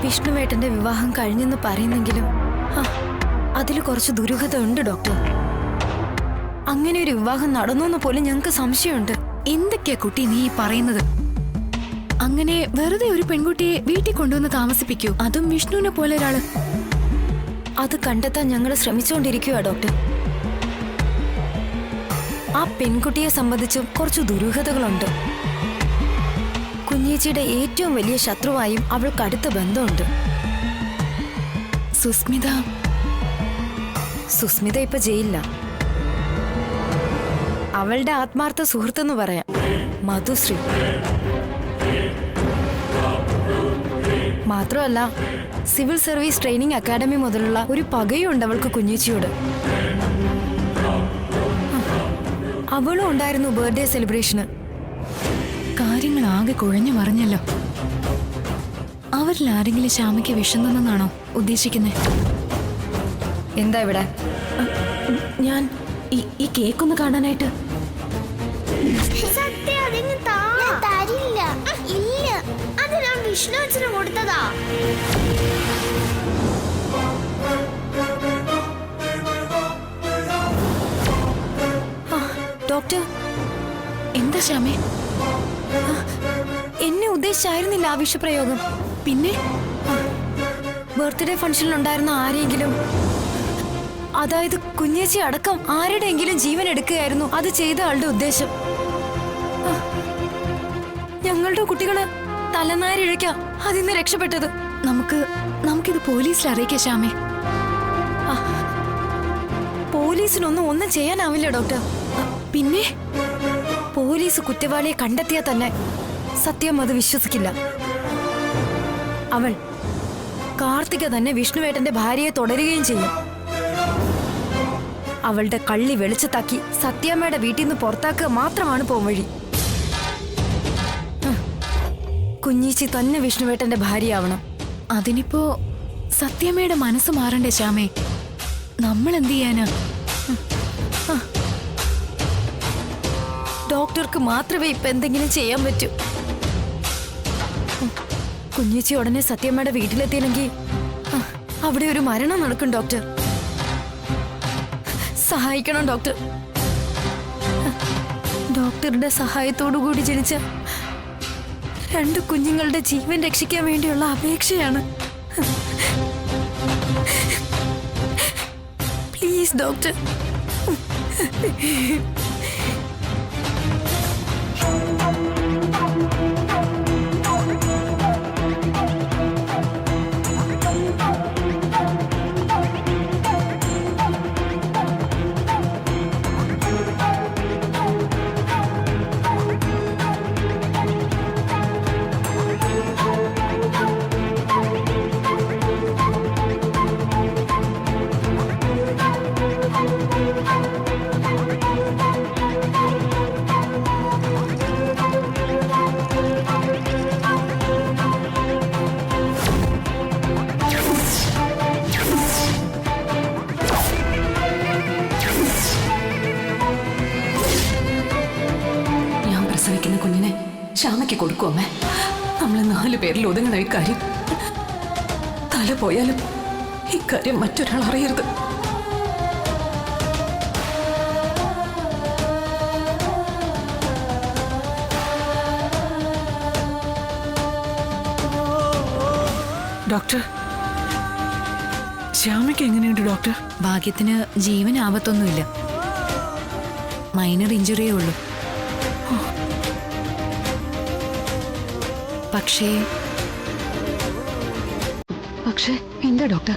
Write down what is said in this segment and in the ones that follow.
വിഷ്ണുവേട്ടന്റെ വിവാഹം കഴിഞ്ഞെന്ന് പറയുന്നെങ്കിലും അതിൽ കുറച്ച് ദുരൂഹത ഉണ്ട് ഡോക്ടർ. അങ്ങനെ ഒരു വിവാഹം നടന്നു പോലും ഞങ്ങൾക്ക് സംശയമുണ്ട്. എന്തൊക്കെയാ കുട്ടി നീ പറയുന്നത്? അങ്ങനെ വെറുതെ ഒരു പെൺകുട്ടിയെ വീട്ടിൽ കൊണ്ടുവന്ന് താമസിപ്പിക്കൂ, അതും വിഷ്ണുവിനെ പോലെ ഒരാള്? അത് കണ്ടെത്താൻ ഞങ്ങൾ ശ്രമിച്ചുകൊണ്ടിരിക്കുക ഡോക്ടർ. ആ പെൺകുട്ടിയെ സംബന്ധിച്ചും കുറച്ച് ദുരൂഹതകളുണ്ട്. കുഞ്ഞേച്ചിയുടെ ഏറ്റവും വലിയ ശത്രുവായും അവൾക്ക് അടുത്ത ബന്ധമുണ്ട്. സുസ്മിത ഇപ്പൊ ജയിലില്ല. അവളുടെ ആത്മാർത്ഥ സുഹൃത്തെന്ന് പറയാം, മധുശ്രീ. മാത്രമല്ല, സിവിൽ സർവീസ് ട്രെയിനിങ് അക്കാദമി മുതലുള്ള ഒരു പകയുണ്ട് അവൾക്ക് കുഞ്ഞേച്ചിയോട്. അവളും ഉണ്ടായിരുന്നു ബർത്ത്ഡേ സെലിബ്രേഷന്. കാര്യങ്ങൾ ആകെ കുഴഞ്ഞു മറിഞ്ഞല്ലോ. അവരിൽ ആരെങ്കിലും ശ്യാമയ്ക്ക് വിഷം തന്നെന്നാണോ ഉദ്ദേശിക്കുന്നത്? എന്താ ഇവിടെ? ഞാൻ ഈ കേക്കൊന്ന് കാണാനായിട്ട്. വിഷ്ണു അച്ഛന് കൊടുത്തതാ. ഡോക്ടർ, എന്താ ശ്യാമേ? എന്നെ ഉദ്ദേശിച്ചായിരുന്നില്ല ആ വിഷപ്രയോഗം. പിന്നെ ബർത്ത്ഡേ ഫംഗ്ഷനിൽ ഉണ്ടായിരുന്ന ആരെങ്കിലും, അതായത് കുഞ്ഞേച്ചി അടക്കം ആരുടെയെങ്കിലും ജീവൻ എടുക്കുകയായിരുന്നു അത് ചെയ്ത ആളുടെ ഉദ്ദേശം. ഞങ്ങളുടെ കുട്ടികള് തലനാരിഴയ്ക്ക അതിന്ന് രക്ഷപ്പെട്ടത്. നമുക്കിത് പോലീസിൽ അറിയിക്കാം ശ്യാമേ. പോലീസിനൊന്നും ചെയ്യാനാവില്ല ഡോക്ടർ. പിന്നെ പോലീസ് കുറ്റവാളിയെ കണ്ടെത്തിയാൽ തന്നെ സത്യം അത് വിശ്വസിക്കില്ല. അവൾ കാർത്തിക തന്നെ വിഷ്ണുവേട്ടന്റെ ഭാര്യയെ തുടരുകയും ചെയ്യും. അവളുടെ കള്ളി വെളിച്ചത്താക്കി സത്യാമ്മയുടെ വീട്ടിൽ നിന്ന് പുറത്താക്കുക മാത്രമാണ് പോംവഴി. കുഞ്ഞീച്ചി തന്നെ വിഷ്ണുവേട്ടന്റെ ഭാര്യയാവണം. അതിനിപ്പോ സത്യാമ്മയുടെ മനസ്സ് മാറണ്ടേ ശ്യാമേ? നമ്മൾ എന്ത് ചെയ്യാനാ? ഡോക്ടർക്ക് മാത്രമേ ഇപ്പൊ എന്തെങ്കിലും ചെയ്യാൻ പറ്റൂ. കുഞ്ഞേച്ചി ഉടനെ സത്യമ്മയുടെ വീട്ടിലെത്തിയില്ലെങ്കിൽ അവിടെ ഒരു മരണം നടക്കും ഡോക്ടർ. സഹായിക്കണം ഡോക്ടർ. ഡോക്ടറുടെ സഹായത്തോടു കൂടി ജനിച്ച 2 കുഞ്ഞുങ്ങളുടെ ജീവൻ രക്ഷിക്കാൻ വേണ്ടിയുള്ള അപേക്ഷയാണ്. Please doctor. ശ്യാമയ്ക്ക് കൊടുക്കും അമ്മേ. നമ്മൾ 4 പേരിൽ ഒതുങ്ങണ ഇക്കാര്യം. തല പോയാലും ഇക്കാര്യം മറ്റൊരാൾ അറിയരുത്. ഡോക്ടർ, ശ്യാമയ്ക്ക് എങ്ങനെയുണ്ട് ഡോക്ടർ? ഭാഗ്യത്തിന് ജീവൻ ആപത്തൊന്നുമില്ല. മൈനർ ഇഞ്ചുറിയേ ഉള്ളൂ. പക്ഷേ എന്താ ഡോക്ടർ?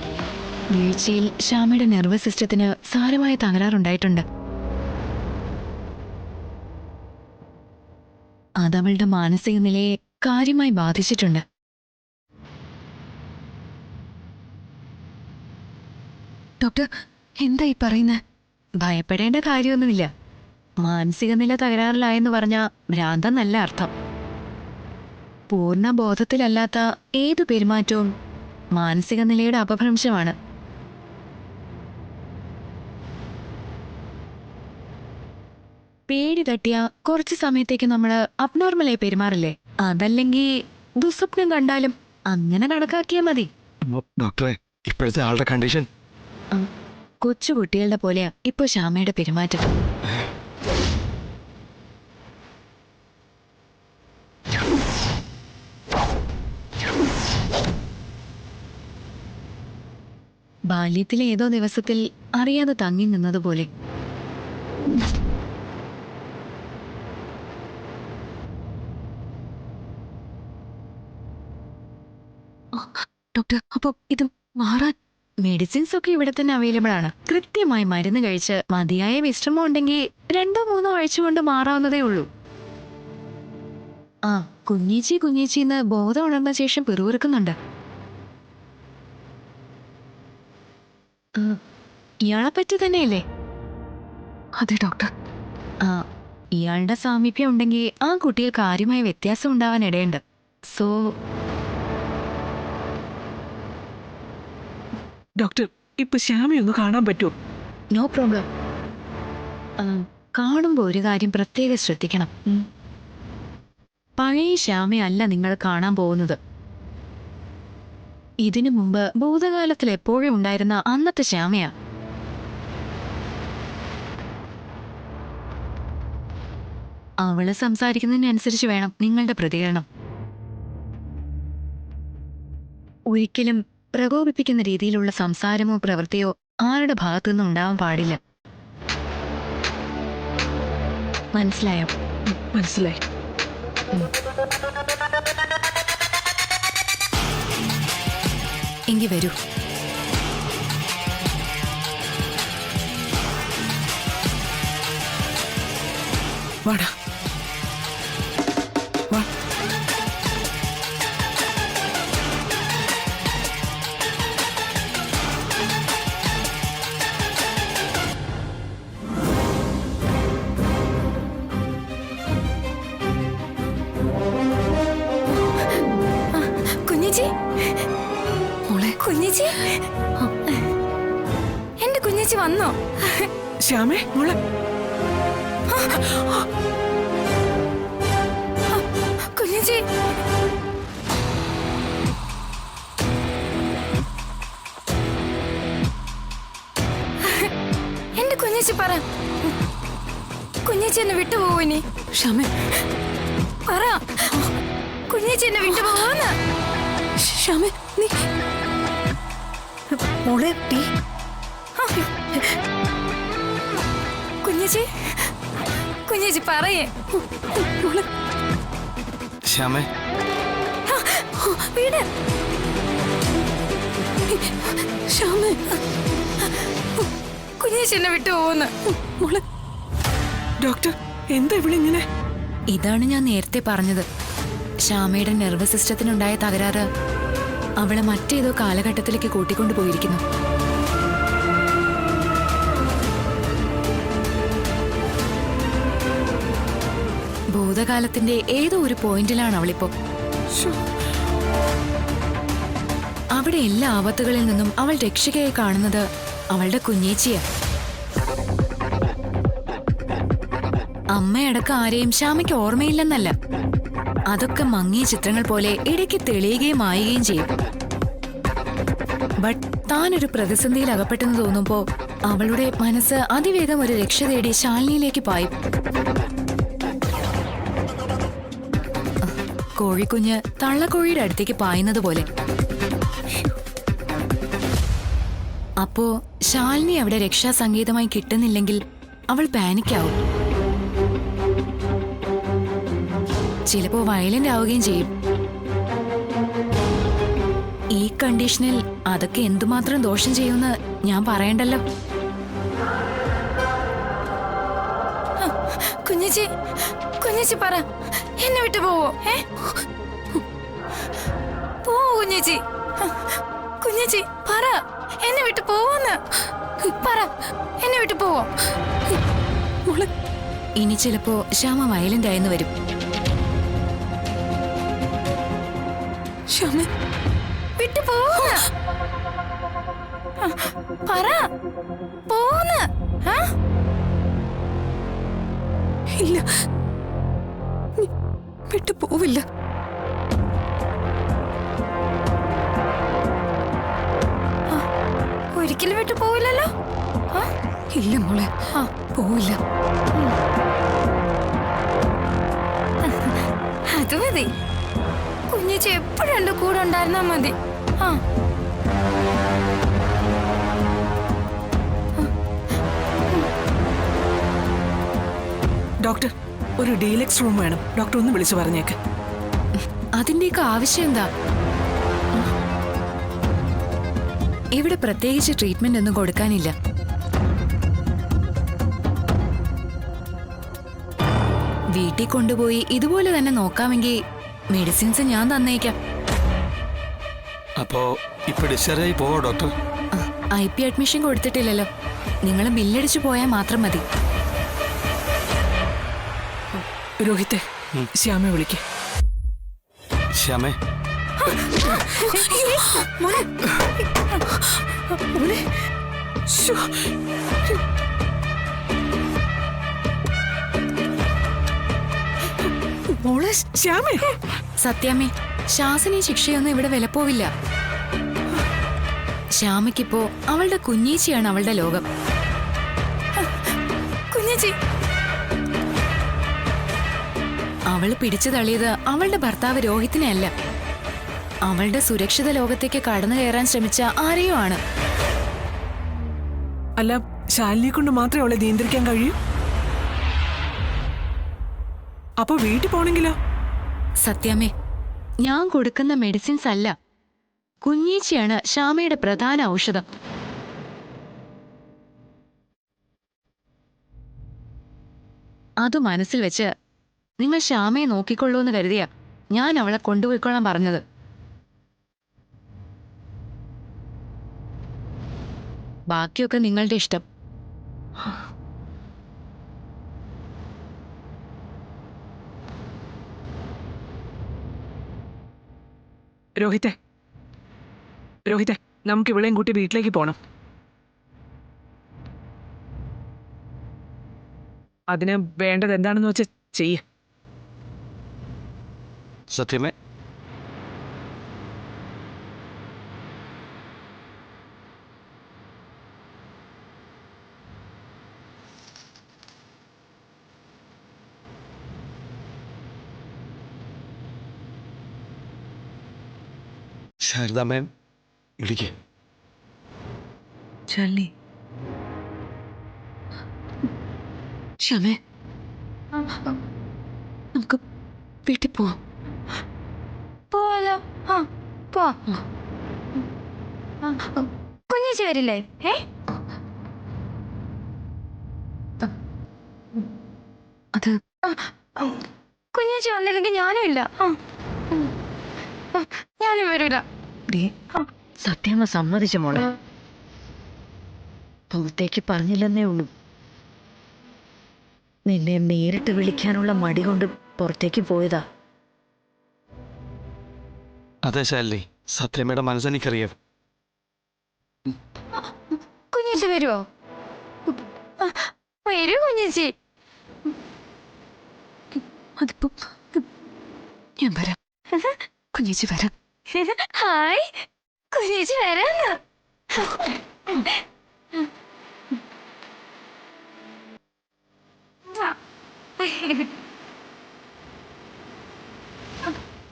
വീഴ്ചയിൽ ശ്യാമയുടെ നെർവസ് സിസ്റ്റത്തിന് സാരമായ തകരാറുണ്ടായിട്ടുണ്ട്. അതവളുടെ മാനസിക നിലയെ കാര്യമായി ബാധിച്ചിട്ടുണ്ട്. ഡോക്ടർ, എന്താ ഈ പറയുന്നത്? ഭയപ്പെടേണ്ട കാര്യമൊന്നുമില്ല. മാനസിക നില തകരാറിലായെന്ന് പറഞ്ഞാൽ ഭ്രാന്തെന്നല്ല അർത്ഥം. പൂർണ്ണ ബോധത്തിലല്ലാത്ത ഏതു പെരുമാറ്റവും മാനസിക നിലയുടെ അപഭ്രംശമാണ്. പേടി തട്ടിയ കുറച്ച് സമയത്തേക്ക് നമ്മൾ അബ്നോർമലായി പെരുമാറില്ലേ? അതല്ലെങ്കിൽ ദുസ്വപ്നം കണ്ടാലും അങ്ങനെ കണക്കാക്കിയാ മതി. ഡോക്ടറെ, ഇപ്പോഴത്തെ ആളുടെ കണ്ടീഷൻ കൊച്ചുകുട്ടികളുടെ പോലെയാ ഇപ്പൊ ശ്യാമയുടെ പെരുമാറ്റം. ബാല്യത്തിലെ ഏതോ ദിവസത്തിൽ അറിയാതെ തങ്ങി നിന്നതുപോലെ. ഡോക്ടർ, അപ്പൊ ഇത് മാറാൻ മെഡിസിൻസ് ഒക്കെ ഇവിടെ തന്നെ അവൈലബിൾ ആണ്. കൃത്യമായി മരുന്ന് കഴിച്ച് മതിയായ വിശ്രമം ഉണ്ടെങ്കിൽ 2-3 ആഴ്ച കൊണ്ട് മാറാവുന്നതേ ഉള്ളൂ. ആ, കുഞ്ഞീച്ചിന്ന് ബോധം ഉണർന്ന ശേഷം പിറുവിറുക്കുന്നുണ്ട്. ഇയാളെ പറ്റി തന്നെയല്ലേ? അതെ ഡോക്ടർ. ആ, ഇയാളുടെ സാമീപ്യം ഉണ്ടെങ്കിൽ ആ കുട്ടിയിൽ കാര്യമായ വ്യത്യാസം ഉണ്ടാവാൻ ഇടയുണ്ട്. സോ ഡോക്ടർ, ഇപ്പൊ ശ്യാമയൊന്ന് കാണാൻ പറ്റുമോ? No problem. കാണുമ്പോൾ ഒരു കാര്യം പ്രത്യേകം ശ്രദ്ധിക്കണം. പഴയ ശ്യാമയല്ല നിങ്ങൾ കാണാൻ പോകുന്നത്. ഇതിനു മുമ്പ് ഭൂതകാലത്തിൽ എപ്പോഴും ഉണ്ടായിരുന്ന അന്നത്തെ ശ്യാമയാ. അവള് സംസാരിക്കുന്നതിനനുസരിച്ച് വേണം നിങ്ങളുടെ പ്രതികരണം. ഒരിക്കലും പ്രകോപിപ്പിക്കുന്ന രീതിയിലുള്ള സംസാരമോ പ്രവൃത്തിയോ ആരുടെ ഭാഗത്തുനിന്നും ഉണ്ടാവാൻ പാടില്ല. മനസ്സിലായോ? മനസ്സിലായി. എങ്കി വരൂ. വാടാ, വാ. കുഞ്ഞേച്ചി, മോളെ, കുഞ്ഞേച്ചി, എന്റെ കുഞ്ഞേച്ചി വന്നോ? ശ്യാമേ, മോളെ. കുഞ്ഞേച്ചി, എന്റെ കുഞ്ഞേച്ചി പറ, കുഞ്ഞേച്ചി എന്നെ വിട്ടുപോവോ ഇനി? ശ്യാമേ, പറ, കുഞ്ഞേച്ചി എന്നെ വിട്ടുപോവോന്ന്? ശ്യാമേ, നീ മോളെ നീ കുഞ്ഞേച്ചി, കുഞ്ഞേച്ചി പറയേ. മോളെ, ശ്യാമേ, വീട്. ശ്യാമേ, കുഞ്ഞേച്ചി എന്നെ വിട്ടുപോവോന്ന്? മോളെ. ഡോക്ടർ, എന്താ ഇവളിങ്ങനെ? ഇതാണ് ഞാൻ നേരത്തെ പറഞ്ഞത്. ശ്യാമയുടെ നെർവസ് സിസ്റ്റത്തിനുണ്ടായ തകരാറ് അവളെ മറ്റേതോ കാലഘട്ടത്തിലേക്ക് കൂട്ടിക്കൊണ്ടു പോയിരിക്കുന്നു. ഭൂതകാലത്തിന്റെ ഏതോ ഒരു പോയിന്റിലാണ് അവളിപ്പോ. അവിടെ എല്ലാ ആപത്തുകളിൽ നിന്നും അവൾ രക്ഷകയായി കാണുന്നത് അവളുടെ കുഞ്ഞേച്ചിയാ. അമ്മയടക്കം ആരെയും ശ്യാമയ്ക്ക് ഓർമ്മയില്ലെന്നല്ല, അതൊക്കെ മങ്ങിയ ചിത്രങ്ങൾ പോലെ ഇടയ്ക്ക് തെളിയുകയും മായുകയും ചെയ്യും. ബട്ട് താനൊരു പ്രതിസന്ധിയിൽ അകപ്പെട്ടെന്ന് തോന്നുമ്പോ അവളുടെ മനസ്സ് അതിവേഗം ഒരു രക്ഷ തേടി ശാലിനിയിലേക്ക് പായും. കോഴിക്കുഞ്ഞ് തള്ളക്കോഴിയുടെ അടുത്തേക്ക് പായുന്നത് പോലെ. അപ്പോ ശാലിനി അവിടെ രക്ഷാസംഗീതമായി കിട്ടുന്നില്ലെങ്കിൽ അവൾ പാനിക്കാവും. ചിലപ്പോ വയലന്റ് ആവുകയും ചെയ്യും. ഈ കണ്ടീഷനിൽ അതൊക്കെ എന്തുമാത്രം ദോഷം ചെയ്യുമെന്ന് ഞാൻ പറയണ്ടല്ലോ. കുഞ്ഞേച്ചി, കുഞ്ഞേച്ചി പറ, എന്നെ വിട്ടു പോവോ? പോവോ കുഞ്ഞേച്ചി? കുഞ്ഞേച്ചി പറ, എന്നെ വിട്ടു പോവോന്ന് പറ, എന്നെ വിട്ടു പോവോ? ഇനി ചിലപ്പോ ശ്യാമ വയലന്റ് ആയെന്ന് വരും. ശ്യാമേ, വിട്ടു പോവോന്ന് പറ, പോവോന്ന്. ഇല്ല, നീ വിട്ടു പോവില്ല. ഒരിക്കലും വിട്ടു പോവില്ലല്ലോ? ആ, ഇല്ല മോളെ, പോവില്ല. അത് മതി. കുഞ്ഞേച്ചി എപ്പോഴും എന്റെ കൂടെ ഉണ്ടായിരുന്നാ മതി. ആ ഡോക്ടർ, ഒരു ഡീലക്സ് റൂം വേണം. ഡോക്ടർ ഒന്ന് വിളിച്ചു പറഞ്ഞേക്ക്. അതിന്റെയൊക്കെ ആവശ്യം എന്താ? ഇവിടെ പ്രത്യേകിച്ച് ട്രീറ്റ്മെന്റ് ഒന്നും കൊടുക്കാനില്ല. വീട്ടിൽ കൊണ്ടുപോയി ഇതുപോലെ തന്നെ നോക്കാമെങ്കിൽ മെഡിസിൻസ് ഞാൻ തന്നേക്കാം. അപ്പോ ഇപ്പൊ ഡിസ്ചാർജായി പോവോ ഡോക്ടർ? IP admission കൊടുത്തിട്ടില്ലല്ലോ. നിങ്ങൾ ബില്ലടിച്ചു പോയാൽ മാത്രം മതി. രോഹിത്തെ, ശ്യാമെ വിളിക്ക്. ശ്യാമേ, ശ്ശോ. മോളെ ശ്യാമേ. സത്യാമ്മേ, ശാസനയും ശിക്ഷയൊന്നും ഇവിടെ വിലപ്പോവില്ല. ശ്യാമയ്ക്കിപ്പോ അവളുടെ കുഞ്ഞേച്ചിയാണ് അവളുടെ ലോകം. കുഞ്ഞേച്ചി, അവള് പിടിച്ചു തള്ളിയത് അവളുടെ ഭർത്താവ് രോഹിത്തിനെ അല്ല, അവളുടെ സുരക്ഷിത ലോകത്തേക്ക് കടന്നു കയറാൻ ശ്രമിച്ച ആരെയോ ആണ്. അല്ല, ശാലിനിയെ കൊണ്ട് മാത്രമേ അവളെ നിയന്ത്രിക്കാൻ കഴിയൂ. അപ്പൊ വീട്ടിൽ പോണെങ്കിലോ? സത്യാമ്മേ, ഞാൻ കൊടുക്കുന്ന മെഡിസിൻസ് അല്ല, കുഞ്ഞീച്ചിയാണ് ശ്യാമയുടെ പ്രധാന ഔഷധം. അത് മനസ്സിൽ വെച്ച് നിങ്ങൾ ശ്യാമയെ നോക്കിക്കൊള്ളൂ എന്ന് കരുതിയാ ഞാൻ അവളെ കൊണ്ടുപോയിക്കൊള്ളാൻ പറഞ്ഞത്. ബാക്കിയൊക്കെ നിങ്ങളുടെ ഇഷ്ടം. രോഹിത്തെ, രോഹിത്തെ, നമുക്ക് ഇവളെയും കൂട്ടി വീട്ടിലേക്ക് പോണം. അതിന് വേണ്ടത് എന്താണെന്ന് വെച്ചാൽ ചെയ്യ്. സത്യമേ, ശാരദ മാം വിളിക്കേ. ശാലിനി, ശ്യാമേ, നമുക്ക് വീട്ടിൽ പോവാം. പോവാലോ? ആ പോ. കുഞ്ഞേച്ചി വരില്ലേ? അത് കുഞ്ഞേച്ചി വന്നില്ലെങ്കിൽ ഞാനും ഇല്ല. ഞാനും വരൂല. സത്യമ്മ സമ്മതിച്ചു മോളെ. പുറത്തേക്ക് പറഞ്ഞില്ലെന്നേ ഉള്ളൂ. നിന്നെ നേരിട്ട് വിളിക്കാനുള്ള മടി കൊണ്ട് പുറത്തേക്ക് പോയതാ. അതെ ശാലിനി, സത്യമയുടെ മനസ്സെനിക്കറിയാം. കുഞ്ഞേച്ചി വരുവോ? വരൂ കുഞ്ഞേച്ചി. അതിപ്പോ ഞാൻ വരാം. കുഞ്ഞേച്ചി വരാം. ഹായ്, കുഞ്ഞേച്ചി വരാന്ന്.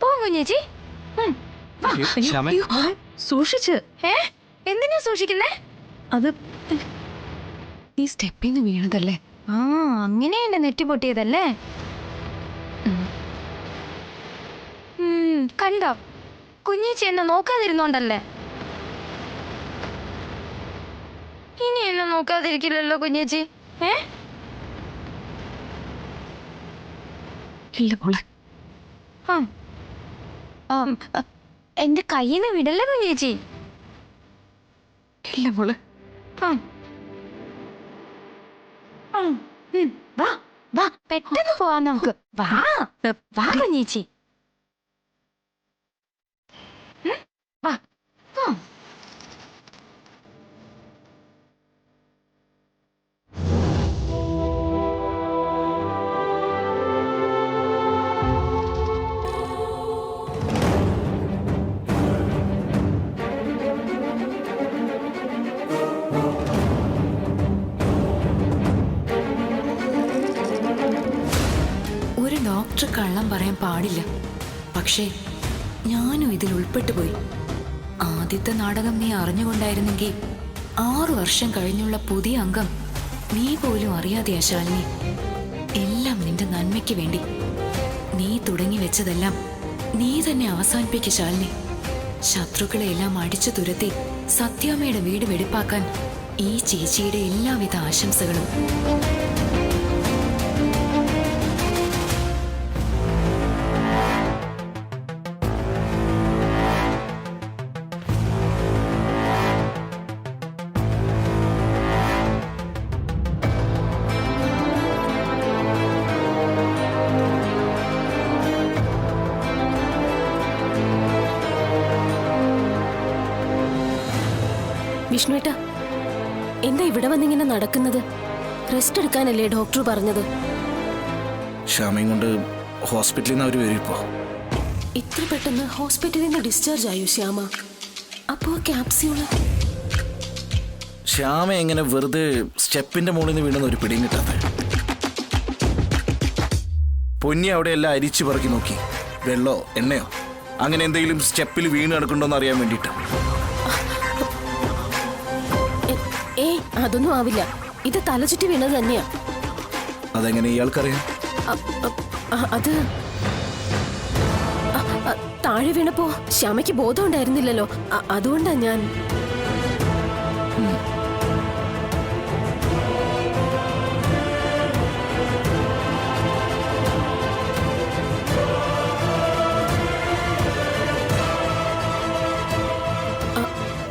പോ കുഞ്ഞേച്ചി. ശ്യാമേ, സൂക്ഷിച്ച്. എന്തിനാ സൂക്ഷിക്കുന്നേ? അത് ഈ സ്റ്റെപ്പിൽ നിന്ന് വീണതല്ലേ? ആ, അങ്ങനെയല്ലേ നെറ്റി പൊട്ടിയതല്ലേ? കണ്ടോ, കുഞ്ഞേച്ചി എന്നെ നോക്കാതിരുന്നോണ്ടല്ലേ. ഇനി എന്നെ നോക്കാതിരിക്കില്ലല്ലോ കുഞ്ഞേച്ചി. ഇല്ല മോളെ. എന്റെ കയ്യിൽ നിന്ന് വിടല്ലേ കുഞ്ഞേച്ചി. ഇല്ല മോളെ. വാ വാ, പെട്ടെന്ന് പോവാം നമുക്ക്. വാ വാ കുഞ്ഞേച്ചി. വാ. ഡോക്ടർ കള്ളം പറയാൻ പാടില്ല. പക്ഷേ ഞാനും ഇതിൽ ഉൾപ്പെട്ടു പോയി. ആദ്യത്തെ നാടകം നീ അറിഞ്ഞുകൊണ്ടായിരുന്നെങ്കിൽ 6 വർഷം കഴിഞ്ഞുള്ള പുതിയ അംഗം നീ പോലും അറിയാതെയാ ശാലിനി. എല്ലാം നിന്റെ നന്മയ്ക്ക് വേണ്ടി. നീ തുടങ്ങി വെച്ചതെല്ലാം നീ തന്നെ അവസാനിപ്പിക്ക ശാലിനി. ശത്രുക്കളെ എല്ലാം അടിച്ചു തുരത്തി സത്യാമ്മയുടെ വീട് വെടിപ്പാക്കാൻ ഈ ചേച്ചിയുടെ എല്ലാവിധ ആശംസകളും. വിഷ്ണുവേട്ട, എന്താ ഇവിടെ വന്നിങ്ങനെ നടക്കുന്നത്? റെസ്റ്റ് എടുക്കാനല്ലേ ഡോക്ടർ പറഞ്ഞത്? ശ്യാമയും കൊണ്ട് ഹോസ്പിറ്റലിൽ നിന്ന് അവർ വരും ഇപ്പോ. ഇത്ര പെട്ടെന്ന് ഹോസ്പിറ്റലിൽ നിന്ന് ഡിസ്ചാർജ് ആയോ ശ്യാമ? അപ്പോ ക്യാപ്സ്യൂള്? ശ്യാമ എങ്ങനെ വെറുതെ സ്റ്റെപ്പിന്റെ മുകളിൽ നിന്ന് വീണെന്ന് ഒരു പിടിയും കിട്ടാത്ത. പൊന്നി അവിടെ എല്ലാം അരിച്ചു പറക്കി നോക്കി. വെള്ളോ എണ്ണയോ അങ്ങനെ എന്തെങ്കിലും സ്റ്റെപ്പിൽ വീണ് കിടക്കണ്ടോന്ന് അറിയാൻ വേണ്ടിയിട്ട്. ഏയ്, അതൊന്നും ആവില്ല. ഇത് തലചുറ്റി വീണത് തന്നെയാ. അതെങ്ങനെ ഇയാൾക്കറിയാം? അത് താഴെ വീണപ്പോ ശ്യാമയ്ക്ക് ബോധം ഉണ്ടായിരുന്നില്ലല്ലോ. അതുകൊണ്ടാ ഞാൻ.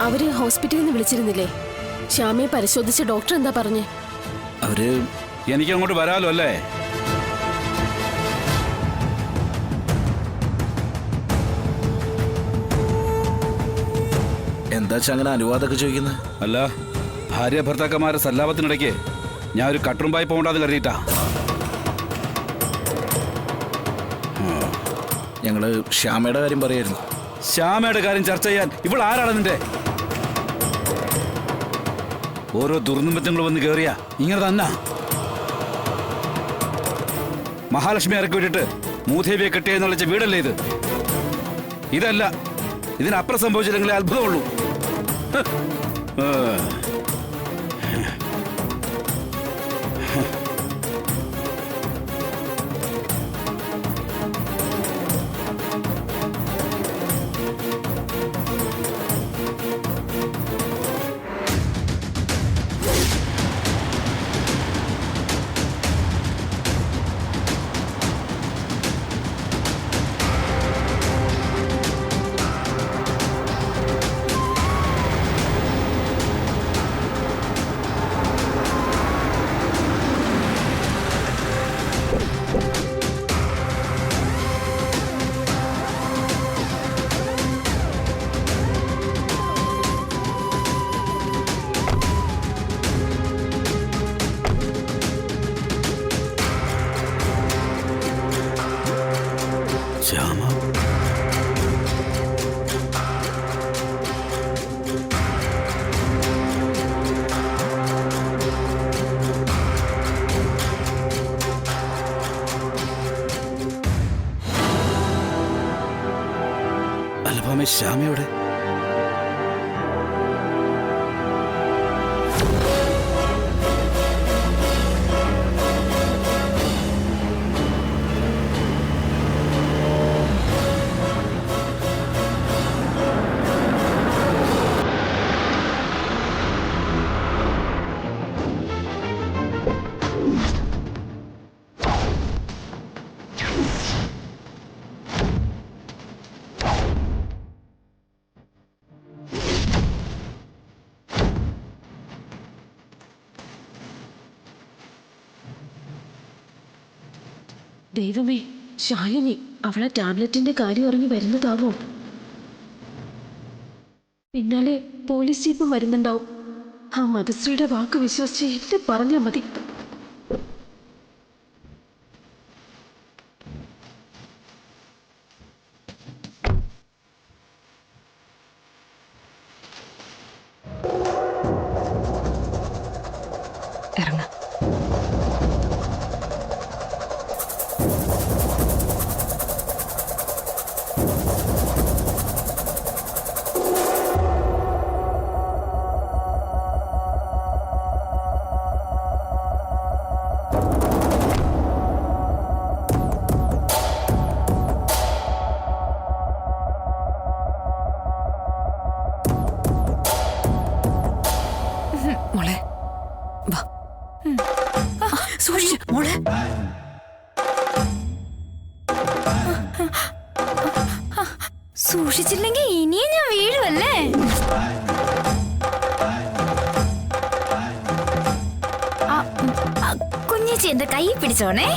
അവര് ഹോസ്പിറ്റലിൽ നിന്ന് വിളിച്ചിരുന്നില്ലേ? ശ്യാമയെ പരിശോധിച്ച ഡോക്ടർ എന്താ പറഞ്ഞേ? അവര് എനിക്ക് അങ്ങോട്ട് വരാലോ അല്ലേ? എന്താ അങ്ങനെ അനുവാദമൊക്കെ ചോദിക്കുന്നത്? അല്ല, ഭാര്യ ഭർത്താക്കന്മാരുടെ സല്ലാപത്തിനിടയ്ക്ക് ഞാൻ ഒരു കട്ടുറുമ്പായി പോകണ്ടെന്ന് കരുതിയിട്ടാ. ഞങ്ങള് ശ്യാമയുടെ കാര്യം പറയായിരുന്നു. ശ്യാമയുടെ കാര്യം ചർച്ച ചെയ്യാൻ ഇപ്പോൾ ആരാണ് നിന്റെ? ഓരോ ദുർനിമിത്തങ്ങൾ വന്ന് കയറിയ ഇങ്ങനെ തന്നെ. മഹാലക്ഷ്മി ഇറക്കി വിട്ടിട്ട് മൂദേവിയെ കെട്ടിയെന്നുള്ള വീടല്ലേ ഇത്? ഇതല്ല, ഇതിനപ്പുറം സംഭവിച്ചില്ലെങ്കിലേ അത്ഭുതമുള്ളൂ. ശ്യാമ, അൽഭാമേ ശ്യാമയോടെ? ദൈവമേ, ശാലിനി അവളെ ടാബ്ലറ്റിന്റെ കാര്യം അറിഞ്ഞു വരുന്നതാവോ? പിന്നാലെ പോലീസ് ജീപ്പും വരുന്നുണ്ടാവും. ആ മധുശ്രീയുടെ വാക്ക് വിശ്വസിച്ച് എന്നെ പറഞ്ഞാൽ മതി. ഇറങ്ങ. സൂക്ഷിച്ച് മോളെ. സൂക്ഷിച്ചില്ലെങ്കിൽ ഇനിയും ഞാൻ വീഴുമല്ലേ? കുഞ്ഞേച്ചി എന്റെ കൈ പിടിച്ചോണേ.